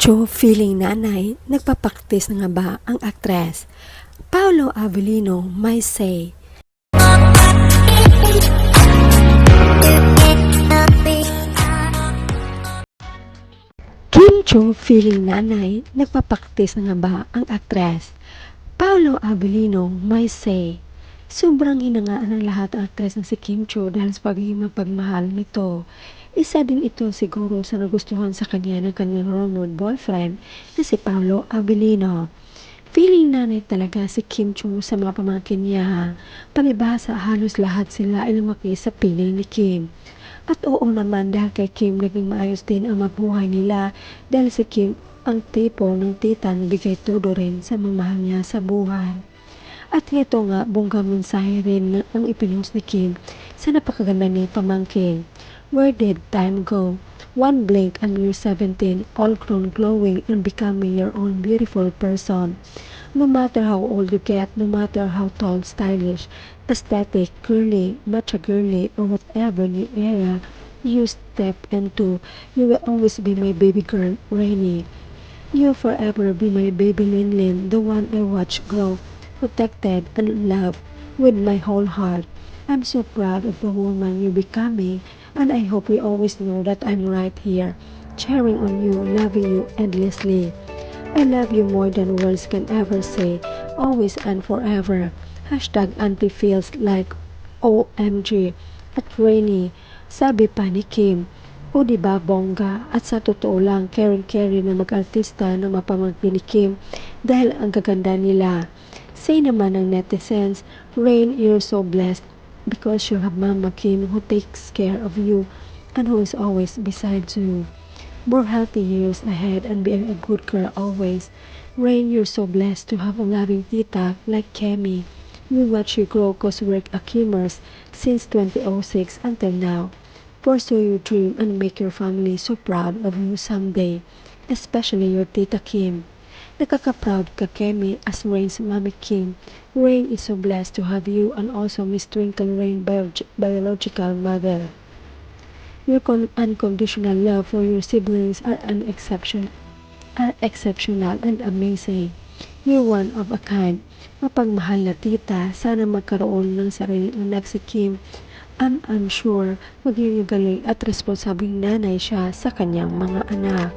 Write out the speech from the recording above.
Chiu feeling nanay, nagpapaktis na nga ba ang aktres? Paulo Avelino may say. Chiu feeling nanay, nagpapaktis na nga ba ang aktres? Paulo Avelino may say. Sobrang hinangaan ng lahat ang aktres na si Chiu dahil sa pagiging mapagmahal nito. Isa din ito siguro sa nagustuhan sa kanya ng kanyang rumored boyfriend na si Paulo Avelino. Feeling nanay talaga si Chiu sa mga pamangkin niya. Palibhasa halos lahat sila ay lumaki sa piling ni Kim. At oo naman dahil kay Kim naging maayos din ang mabuhay nila dahil si Kim ang tipo ng tita na bigay todo rin sa mamahal niya sa buhay. At ito nga, bonggang mensahe rin ang ipinost ni Kim sa napakaganda ni pamangkin. Where did time go? One blink and you're 17, all grown, glowing, and becoming your own beautiful person. No matter how old you get, no matter how tall, stylish, aesthetic, girly, macho girly, or whatever new era you step into, you will always be my baby girl, Rainy. You'll forever be my baby Linlin, the one I watch grow, protected and loved with my whole heart. I'm so proud of the woman you're becoming, and I hope you always know that I'm right here, cheering on you, loving you endlessly. I love you more than words can ever say, always and forever. Hashtag Auntie feels like OMG. At Rainy, sabi pa ni Kim, o diba bongga? At sa totoo lang, caring na mag-artista na mapamangkin ni Kim dahil ang gaganda nila. Say naman ng netizens, Rain, you're so blessed because you have Mama Kim who takes care of you and who is always beside you. More healthy years ahead and be a good girl always. Rain, you're so blessed to have a loving tita like Kemi. We watch you grow cause we're Akimers since 2006 until now. Pursue your dream and make your family so proud of you someday, especially your tita Kim. Nakaka-proud ka Kemi as Rain's mommy Kim. Rain is so blessed to have you and also Miss Twinkle Rain biological mother. Your unconditional love for your siblings are exceptional and amazing. You're one of a kind. Mapagmahal na tita, sana magkaroon ng sariling anak si Kim. And I'm sure magiging galing at responsabling nanay siya sa kanyang mga anak.